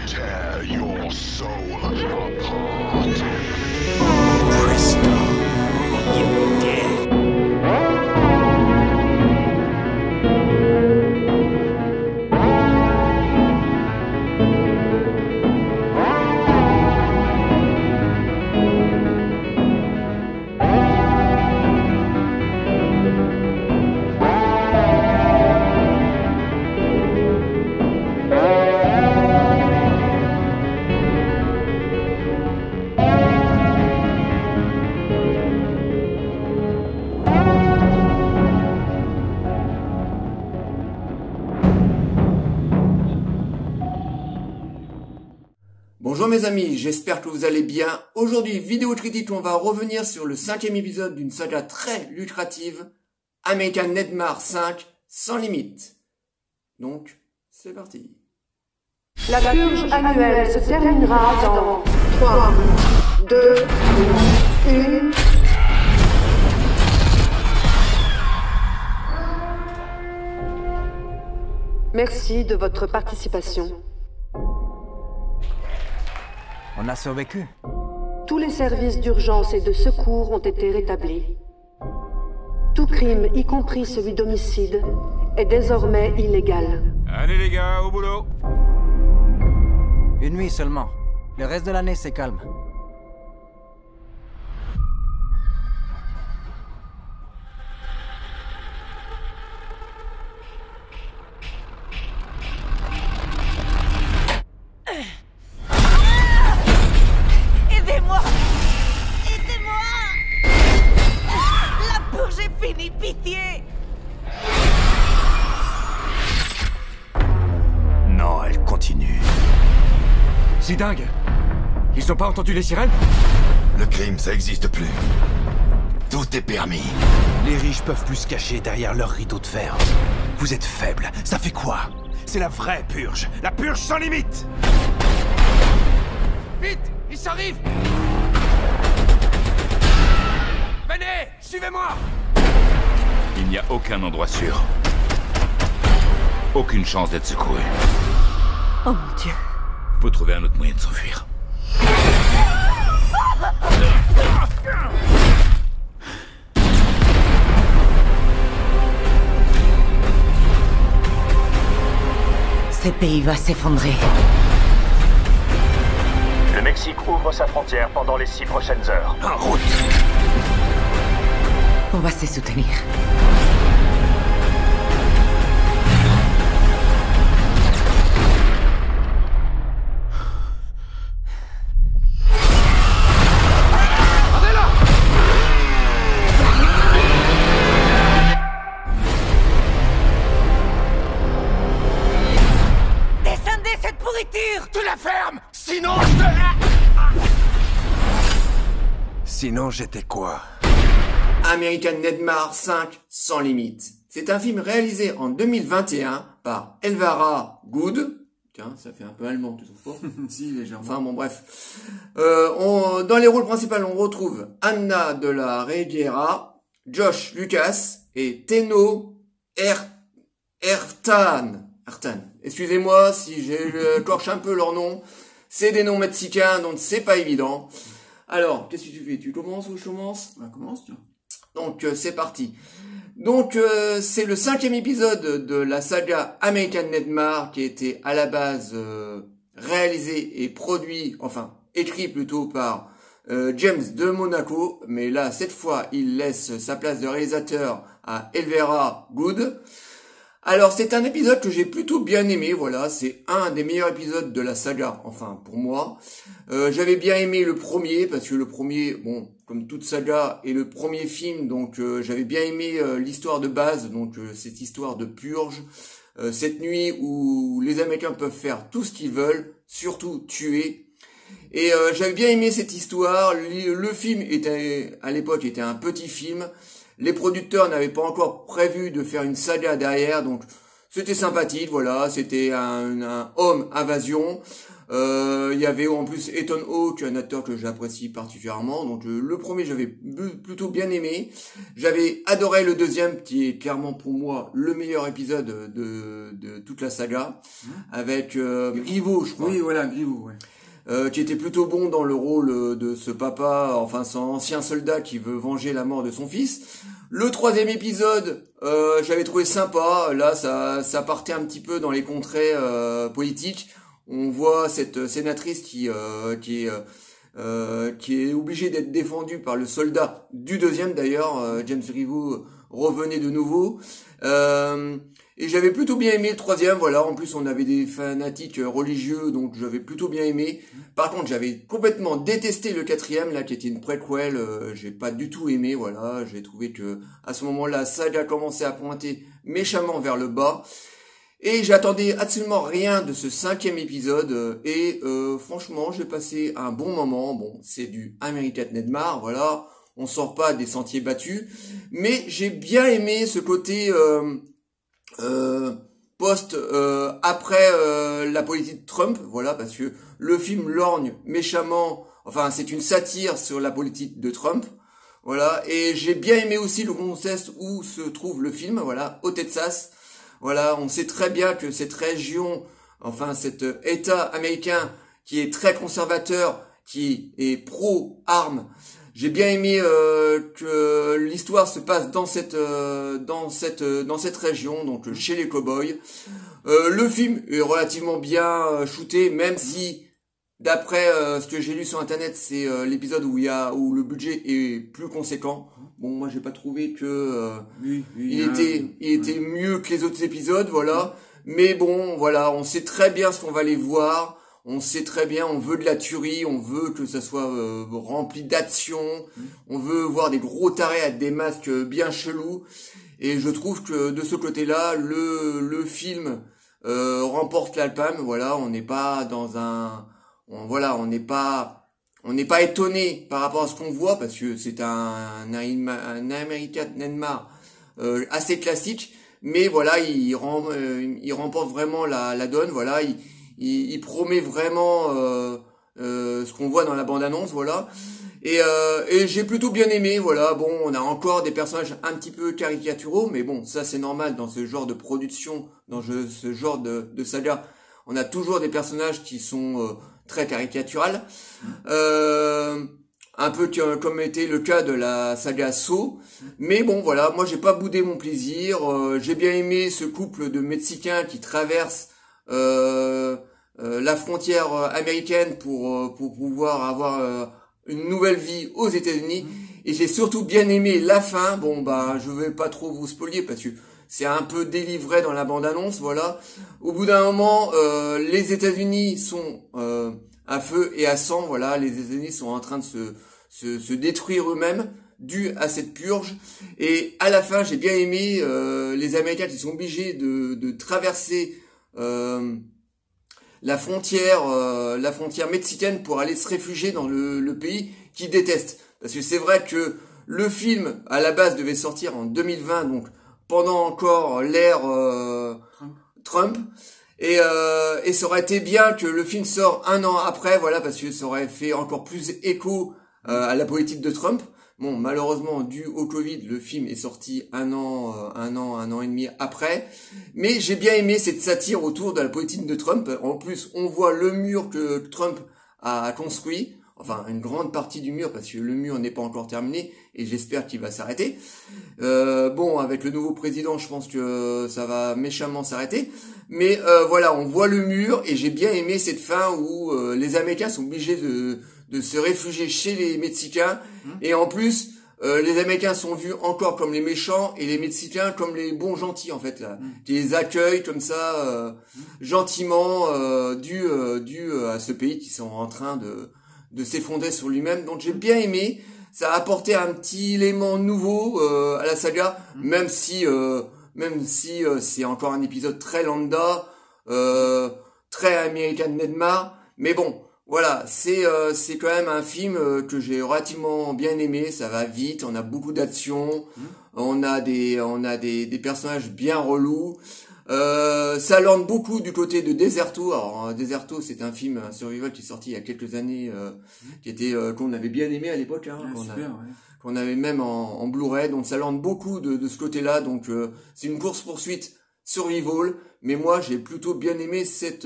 tear your soul apart. Presto, you're dead. Bonjour mes amis, j'espère que vous allez bien. Aujourd'hui, vidéo critique, on va revenir sur le 5e épisode d'une saga très lucrative, American Nightmare 5, sans limite. Donc, c'est parti. La purge annuelle se terminera dans 3, 2, 1... Merci de votre participation. On a survécu. Tous les services d'urgence et de secours ont été rétablis. Tout crime, y compris celui d'homicide, est désormais illégal. Allez les gars, au boulot. Une nuit seulement. Le reste de l'année, c'est calme. Aidez-moi! Aidez-moi! La purge est finie, pitié! Non, elle continue. C'est dingue. Ils ont pas entendu les sirènes? Le crime, ça existe plus. Tout est permis. Les riches peuvent plus se cacher derrière leur rideau de fer. Vous êtes faibles, ça fait quoi? C'est la vraie purge, la purge sans limite. Vite, ils s'arrivent. Venez, suivez-moi. Il n'y a aucun endroit sûr. Aucune chance d'être secouru. Oh mon Dieu! Faut trouver un autre moyen de s'enfuir. Ce pays va s'effondrer. Le Mexique ouvre sa frontière pendant les 6 prochaines heures. En route. On va se soutenir. Descendez cette pourriture! Tu la fermes, sinon je te... Sinon j'étais quoi? American Nightmare 5, sans limite. C'est un film réalisé en 2021 par Elvira Good. Tiens, ça fait un peu allemand, tu trouves pas? Si, légèrement. Enfin bon, bref. Dans les rôles principaux, on retrouve Anna de la Reguera, Josh Lucas et Teno Ertan. Excusez-moi si j'écorche un peu leur nom. C'est des noms mexicains, donc c'est pas évident. Alors, qu'est-ce que tu fais? Tu commences ou je commence? Bah, commence, tiens. Donc, c'est parti. Donc, c'est le 5e épisode de la saga American Nightmare qui a été à la base réalisé et produit, enfin, écrit plutôt par James de Monaco. Mais là, cette fois, il laisse sa place de réalisateur à Elvira Good. Alors, c'est un épisode que j'ai plutôt bien aimé, voilà, c'est un des meilleurs épisodes de la saga, enfin, pour moi. J'avais bien aimé le premier, parce que le premier, bon, comme toute saga, est le premier film, donc j'avais bien aimé l'histoire de base, donc cette histoire de purge, cette nuit où les Américains peuvent faire tout ce qu'ils veulent, surtout tuer. Et j'avais bien aimé cette histoire, le film était, à l'époque, était un petit film. Les producteurs n'avaient pas encore prévu de faire une saga derrière, donc c'était sympathique, voilà, c'était un home invasion. Il y avait en plus Ethan Hawke, un acteur que j'apprécie particulièrement. Donc le premier, j'avais plutôt bien aimé. J'avais adoré le deuxième, qui est clairement pour moi le meilleur épisode de toute la saga, avec Grievous, je crois. Oui, voilà, Grievous, ouais. Qui était plutôt bon dans le rôle de ce papa, enfin son ancien soldat qui veut venger la mort de son fils. Le troisième épisode, j'avais trouvé sympa. Là, ça partait un petit peu dans les contrées politiques. On voit cette sénatrice qui est obligée d'être défendue par le soldat du deuxième d'ailleurs. James Grievous revenait de nouveau. Et j'avais plutôt bien aimé le troisième, voilà. En plus, on avait des fanatiques religieux, donc j'avais plutôt bien aimé. Par contre, j'avais complètement détesté le quatrième, là, qui était une préquel. J'ai pas du tout aimé, voilà. J'ai trouvé que à ce moment-là, la saga commençait à pointer méchamment vers le bas. Et j'attendais absolument rien de ce cinquième épisode. Et franchement, j'ai passé un bon moment. Bon, c'est du American Nightmare, voilà. On sort pas des sentiers battus, mais j'ai bien aimé ce côté après la politique de Trump, voilà, parce que le film lorgne méchamment, enfin c'est une satire sur la politique de Trump, voilà, et j'ai bien aimé aussi le contexte où se trouve le film, voilà, au Texas, voilà, on sait très bien que cette région, enfin cet État américain qui est très conservateur, qui est pro-armes. J'ai bien aimé que l'histoire se passe dans cette région, donc chez les cow-boys. Le film est relativement bien shooté, même si d'après ce que j'ai lu sur internet, c'est l'épisode où le budget est plus conséquent. Bon, moi j'ai pas trouvé que il était mieux que les autres épisodes, voilà. Mais bon, voilà, on sait très bien ce qu'on va aller voir. On sait très bien, on veut de la tuerie, on veut que ça soit rempli d'action, on veut voir des gros tarés avec des masques bien chelous. Et je trouve que de ce côté-là, le film remporte la palme. Voilà, on n'est pas dans on n'est pas étonné par rapport à ce qu'on voit parce que c'est un American Nightmare assez classique. Mais voilà, il remporte vraiment la donne. Voilà, il promet vraiment ce qu'on voit dans la bande-annonce, voilà. Et j'ai plutôt bien aimé, voilà. Bon, on a encore des personnages un petit peu caricaturaux, mais bon, ça c'est normal dans ce genre de production, dans ce genre de saga. On a toujours des personnages qui sont très caricaturales. Un peu comme était le cas de la saga Saw. Mais bon, voilà, moi j'ai pas boudé mon plaisir. J'ai bien aimé ce couple de Mexicains qui traversent la frontière américaine pour pouvoir avoir une nouvelle vie aux États-Unis. Et j'ai surtout bien aimé la fin. Bon, bah, je vais pas trop vous spoiler parce que c'est un peu délivré dans la bande-annonce, voilà. Au bout d'un moment, les États-Unis sont à feu et à sang, voilà. Les États-Unis sont en train de se détruire eux-mêmes dû à cette purge. Et à la fin, j'ai bien aimé les Américains qui sont obligés de traverser la frontière mexicaine pour aller se réfugier dans le pays qu'ils détestent. Parce que c'est vrai que le film, à la base, devait sortir en 2020, donc pendant encore l'ère Trump. Et ça aurait été bien que le film sorte un an après, voilà, parce que ça aurait fait encore plus écho à la politique de Trump. Bon, malheureusement, dû au Covid, le film est sorti un an et demi après. Mais j'ai bien aimé cette satire autour de la politique de Trump. En plus, on voit le mur que Trump a construit. Enfin, une grande partie du mur, parce que le mur n'est pas encore terminé, et j'espère qu'il va s'arrêter. Bon, avec le nouveau président, je pense que ça va méchamment s'arrêter. Mais voilà, on voit le mur, et j'ai bien aimé cette fin où les Américains sont obligés de se réfugier chez les Mexicains. Et en plus, les Américains sont vus encore comme les méchants, et les Mexicains comme les bons gentils, en fait, là. Qui les accueillent comme ça, gentiment, dû à ce pays qui sont en train de s'effondrer sur lui-même. Donc j'ai bien aimé, ça a apporté un petit élément nouveau à la saga, même si c'est encore un épisode très lambda, très American Nightmare, mais bon, voilà, c'est quand même un film que j'ai relativement bien aimé. Ça va vite, on a beaucoup d'action, on a des personnages bien relous. Ça lorne beaucoup du côté de Deserto. Alors Deserto, c'est un film, un survival qui est sorti il y a quelques années, qui était qu'on avait bien aimé à l'époque, hein, qu'on avait même en Blu-ray. Donc ça lorne beaucoup de ce côté-là. Donc c'est une course-poursuite survival, mais moi j'ai plutôt bien aimé cet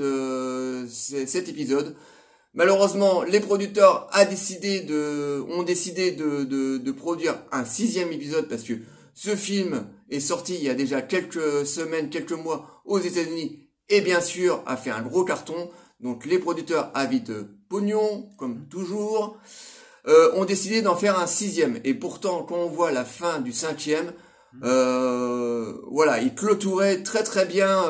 épisode. Malheureusement, les producteurs ont décidé de produire un 6e épisode parce que ce film est sorti il y a déjà quelques semaines, quelques mois aux États-Unis et bien sûr a fait un gros carton. Donc les producteurs avides pognon, comme toujours, ont décidé d'en faire un 6e. Et pourtant, quand on voit la fin du 5e, voilà, il clôturait très très bien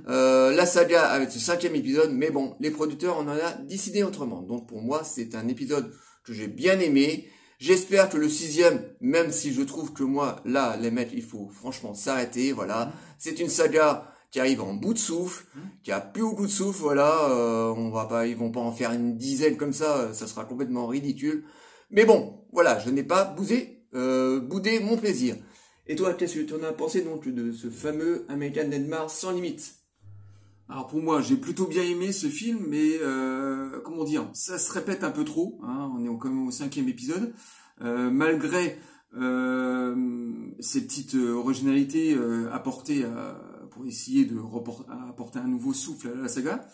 la saga avec ce 5e épisode. Mais bon, les producteurs en ont décidé autrement. Donc pour moi, c'est un épisode que j'ai bien aimé. J'espère que le 6e, même si je trouve que moi, là, les mecs, il faut franchement s'arrêter, voilà. C'est une saga qui arrive en bout de souffle, qui a plus beaucoup de souffle, voilà. Ils vont pas en faire une dizaine comme ça sera complètement ridicule. Mais bon, voilà, je n'ai pas boudé mon plaisir. Et toi, qu'est-ce que tu en as pensé donc de ce fameux American Nightmare sans limite? Alors pour moi, j'ai plutôt bien aimé ce film, mais comment dire, ça se répète un peu trop. Hein, on est quand même au 5e épisode, malgré ces petites originalités apportées pour essayer de apporter un nouveau souffle à la saga.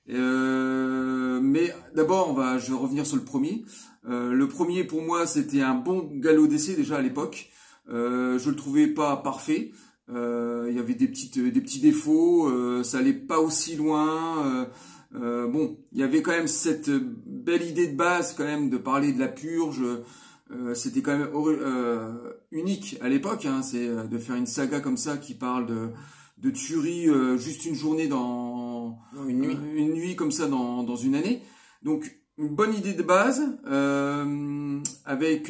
Mais d'abord, je vais revenir sur le premier. Le premier, pour moi, c'était un bon galop d'essai déjà à l'époque. Je le trouvais pas parfait. Il y avait des petits défauts, ça allait pas aussi loin. Bon, il y avait quand même cette belle idée de base quand même de parler de la purge. C'était quand même unique à l'époque, hein, c'est de faire une saga comme ça qui parle de tuerie juste une journée une nuit comme ça dans une année. Donc une bonne idée de base avec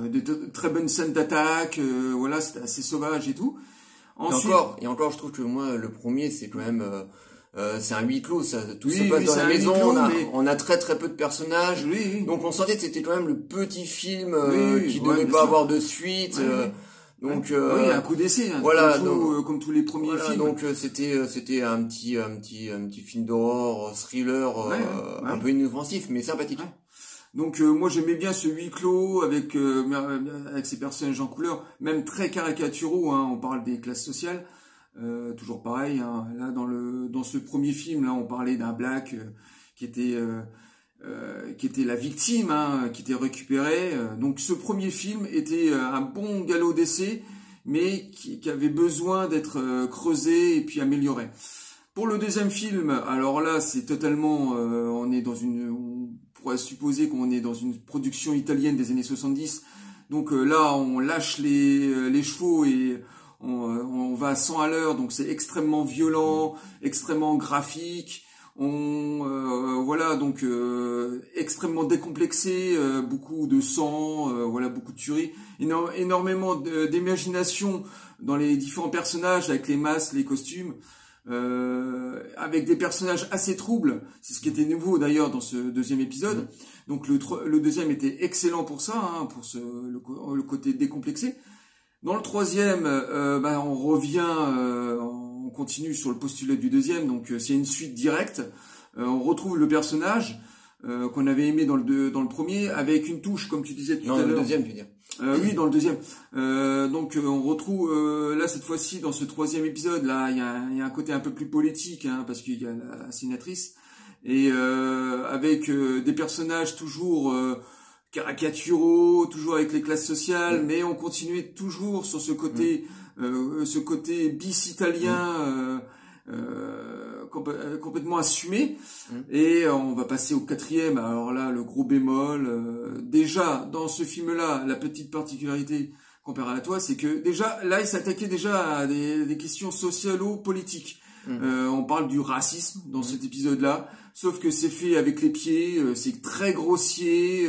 de très bonnes scènes d'attaque, voilà, c'était assez sauvage et tout. Ensuite, et encore, je trouve que moi, le premier, c'est quand même, c'est un huis clos, ça, tout se passe dans la maison, on a très très peu de personnages, donc on sentait que c'était quand même le petit film qui devait pas avoir de suite. Donc oui, un coup d'essai, hein, voilà, comme tous les premiers films. Donc c'était un petit film d'horreur, thriller, un peu inoffensif mais sympathique. Ouais. Donc moi j'aimais bien ce huis clos avec ces personnages en couleur, même très caricaturaux, hein, on parle des classes sociales, toujours pareil, hein, là dans ce premier film là on parlait d'un black qui était la victime, hein, qui était récupéré. Donc ce premier film était un bon galop d'essai, mais qui avait besoin d'être creusé et puis amélioré. Pour le deuxième film, alors là c'est totalement, on pourrait supposer qu'on est dans une production italienne des années 70. Donc là, on lâche les chevaux et on va à 100 à l'heure. Donc c'est extrêmement violent, extrêmement graphique. Voilà, donc extrêmement décomplexé, beaucoup de sang, voilà, beaucoup de tuerie, énormément d'imagination dans les différents personnages avec les masques, les costumes. Avec des personnages assez troubles, c'est ce qui était nouveau d'ailleurs dans ce deuxième épisode. Donc le deuxième était excellent pour ça, hein, pour le côté décomplexé. Dans le troisième, on revient, on continue sur le postulat du deuxième, donc c'est une suite directe. On retrouve le personnage qu'on avait aimé dans le premier, avec une touche, comme tu disais tout à l'heure. Dans le deuxième, tu veux dire. Oui, dans le deuxième. Donc on retrouve là cette fois-ci dans ce troisième épisode là, il y a un côté un peu plus politique, hein, parce qu'il y a la sénatrice et avec des personnages toujours caricaturaux, toujours avec les classes sociales, mais on continuait toujours sur ce côté bis italien. Complètement assumé. Et on va passer au quatrième. Alors là, le gros bémol. Déjà, dans ce film-là, la petite particularité comparée à toi, c'est que déjà, là, il s'attaquait déjà à des questions socialo-politiques. On parle du racisme dans cet épisode-là, sauf que c'est fait avec les pieds, c'est très grossier,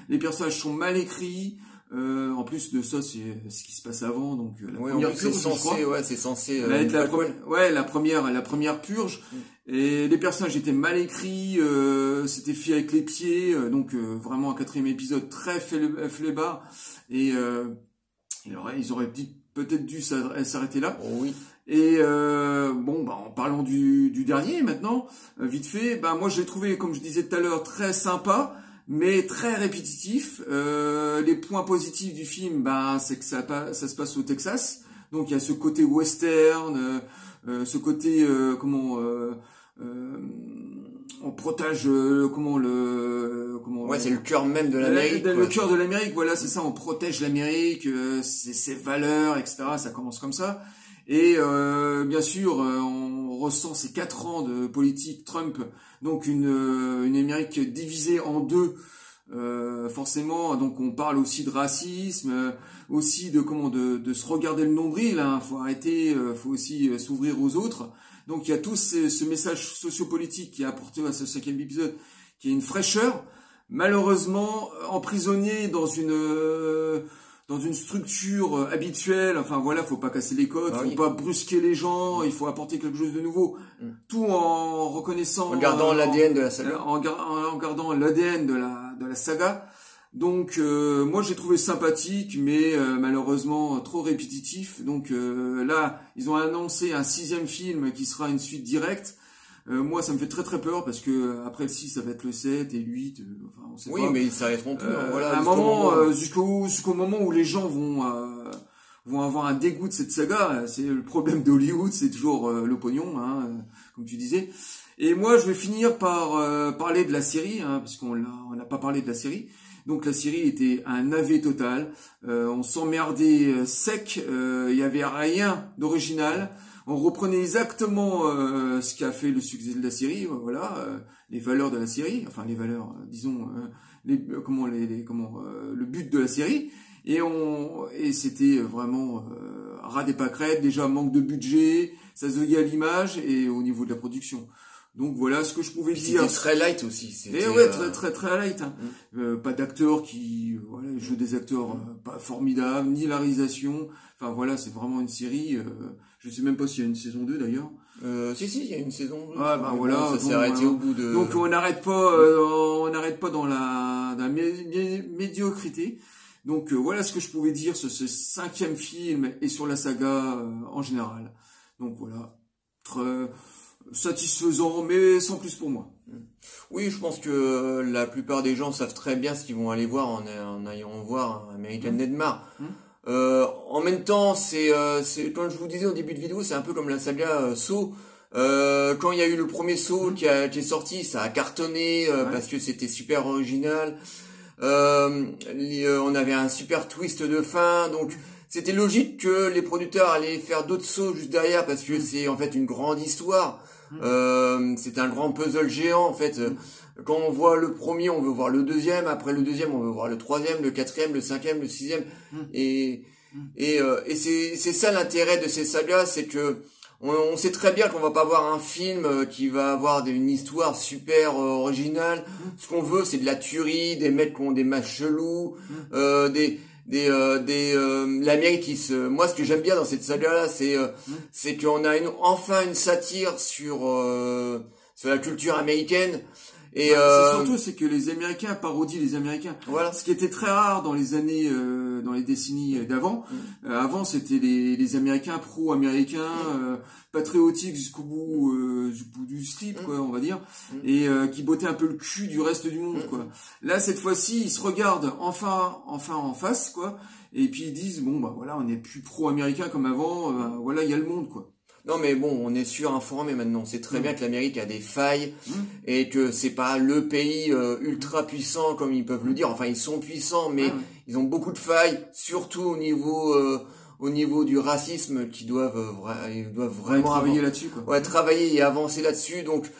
les personnages sont mal écrits. En plus de ça, c'est ce qui se passe avant, donc la première purge, c'est censé être la première purge. Et les personnages étaient mal écrits, c'était fait avec les pieds, donc vraiment un quatrième épisode très flébard. Et ils auraient peut-être dû s'arrêter là. Oh oui. Et en parlant du dernier maintenant, vite fait, moi je l'ai trouvé, comme je disais tout à l'heure, très sympa, mais très répétitif. Les points positifs du film, c'est que ça se passe au Texas, donc il y a ce côté western, ce côté on protège c'est le cœur même de l'Amérique. Le cœur de l'Amérique, voilà, c'est ça, on protège l'Amérique, ses valeurs, etc. Ça commence comme ça. Et bien sûr, on ressent ces 4 ans de politique Trump, donc une Amérique divisée en deux, forcément. Donc on parle aussi de racisme, aussi de se regarder le nombril. Faut arrêter, faut aussi s'ouvrir aux autres. Donc il y a tout ce message sociopolitique qui est apporté à ce 5e épisode, qui est une fraîcheur. Malheureusement, emprisonné dans une structure habituelle, faut pas casser les codes, faut pas brusquer les gens, il faut apporter quelque chose de nouveau, tout en reconnaissant, en gardant l'ADN de la saga, en gardant l'ADN de la saga. Donc moi j'ai trouvé sympathique, mais malheureusement trop répétitif. Donc là ils ont annoncé un 6e film qui sera une suite directe. Moi, ça me fait très très peur parce que après le 6, ça va être le 7 et le 8. On sait pas. Mais ils s'arrêteront plus. À un moment, jusqu'au moment où les gens vont avoir un dégoût de cette saga. C'est le problème d'Hollywood, c'est toujours le pognon, comme tu disais. Et moi, je vais finir par parler de la série, parce qu'on n'a pas parlé de la série. Donc la série était un navet total. On s'emmerdait sec. Il y avait rien d'original. On reprenait exactement ce qui a fait le succès de la série, les valeurs de la série, les valeurs, disons, le but de la série, et c'était vraiment ras des pâquerettes, déjà manque de budget, ça se voyait à l'image et au niveau de la production. Donc voilà ce que je pouvais dire. C'était très light aussi. Très très très light. Pas d'acteurs qui jouent des acteurs pas formidables, ni la réalisation. C'est vraiment une série. Je sais même pas s'il y a une saison 2 d'ailleurs. Si, il y a une saison 2. Ça s'est arrêté au bout de... Donc on n'arrête pas dans la médiocrité. Donc voilà ce que je pouvais dire sur ce 5e film et sur la saga en général. Donc voilà, très satisfaisant, mais sans plus pour moi. Oui, je pense que la plupart des gens savent très bien ce qu'ils vont aller voir en allant voir American Nightmare. En même temps, c'est comme je vous disais au début de vidéo, c'est un peu comme la saga Saw. Quand il y a eu le premier Saw qui est sorti, ça a cartonné parce que c'était super original. On avait un super twist de fin, donc c'était logique que les producteurs allaient faire d'autres Saw juste derrière parce que c'est en fait une grande histoire. C'est un grand puzzle géant en fait. Quand on voit le premier, on veut voir le deuxième. Après le deuxième, on veut voir le troisième, le quatrième, le cinquième, le sixième. Et c'est ça l'intérêt de ces sagas, c'est que on sait très bien qu'on va pas voir un film qui va avoir une histoire super originale. Ce qu'on veut, c'est de la tuerie, des mecs qui ont des matchs chelous, l'Amérique qui moi ce que j'aime bien dans cette saga là c'est qu'on a enfin une satire sur la culture américaine. Et c'est que les Américains parodient les Américains. Voilà. Ce qui était très rare dans les années, dans les décennies d'avant. Avant, c'était les Américains pro-américains, patriotiques jusqu'au bout du slip, quoi, on va dire, et qui bottaient un peu le cul du reste du monde, quoi. Là, cette fois-ci, ils se regardent enfin en face, quoi, et puis ils disent on n'est plus pro-américain comme avant. Il y a le monde, quoi. Non mais bon, on est surinformé maintenant. On sait très bien que l'Amérique a des failles et que c'est pas le pays ultra puissant comme ils peuvent le dire. Enfin, ils sont puissants, mais ils ont beaucoup de failles, surtout au niveau du racisme, qui doivent vraiment travailler là-dessus, quoi. Ouais, travailler et avancer là-dessus. Donc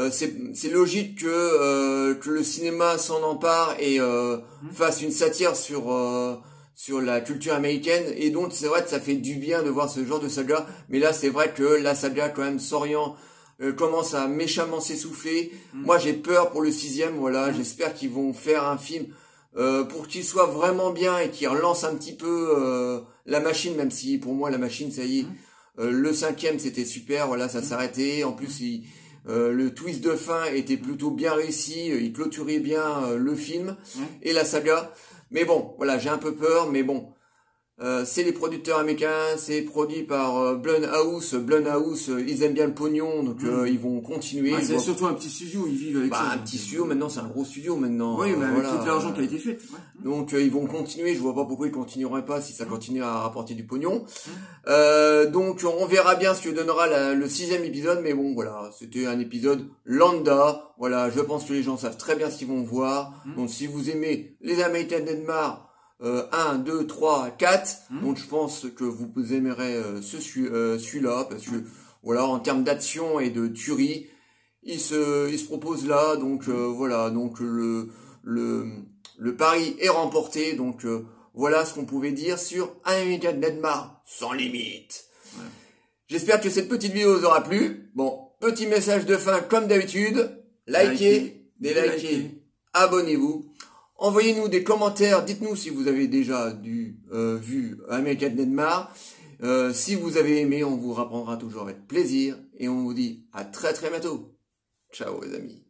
c'est logique que le cinéma s'en empare et fasse une satire sur la culture américaine, et donc c'est vrai que ça fait du bien de voir ce genre de saga, mais là c'est vrai que la saga quand même commence à méchamment s'essouffler. Moi j'ai peur pour le 6e, j'espère qu'ils vont faire un film pour qu'il soit vraiment bien et qu'il relance un petit peu la machine, même si pour moi la machine ça y est, le 5e c'était super, ça s'arrêtait, en plus le twist de fin était plutôt bien réussi, il clôturait bien le film et la saga. Mais bon, j'ai un peu peur, mais bon, C'est les producteurs américains, c'est produit par Blumhouse. Blumhouse, ils aiment bien le pognon, donc ils vont continuer. C'est surtout un petit studio, ils vivent avec ça. Un petit studio, maintenant c'est un gros studio maintenant. Oui, mais avec tout l'argent qui a été fait. Ouais. Donc ils vont continuer, je vois pas pourquoi ils continueraient pas si ça continue à rapporter du pognon. Donc on verra bien ce que donnera le 6e épisode, mais bon voilà, c'était un épisode lambda. Voilà, je pense que les gens savent très bien ce qu'ils vont voir. Donc si vous aimez les American Nightmare, 1, 2, 3, 4. Donc je pense que vous aimerez celui-là parce que voilà, en termes d'action et de tuerie, il se propose là. Donc voilà, donc le pari est remporté. Donc voilà ce qu'on pouvait dire sur American Nightmare sans limite. Ouais. J'espère que cette petite vidéo vous aura plu. Bon, petit message de fin comme d'habitude. Likez, délikez, abonnez-vous. Envoyez-nous des commentaires, dites-nous si vous avez déjà vu American Nightmare. Si vous avez aimé, on vous répondra toujours avec plaisir. Et on vous dit à très très bientôt. Ciao les amis.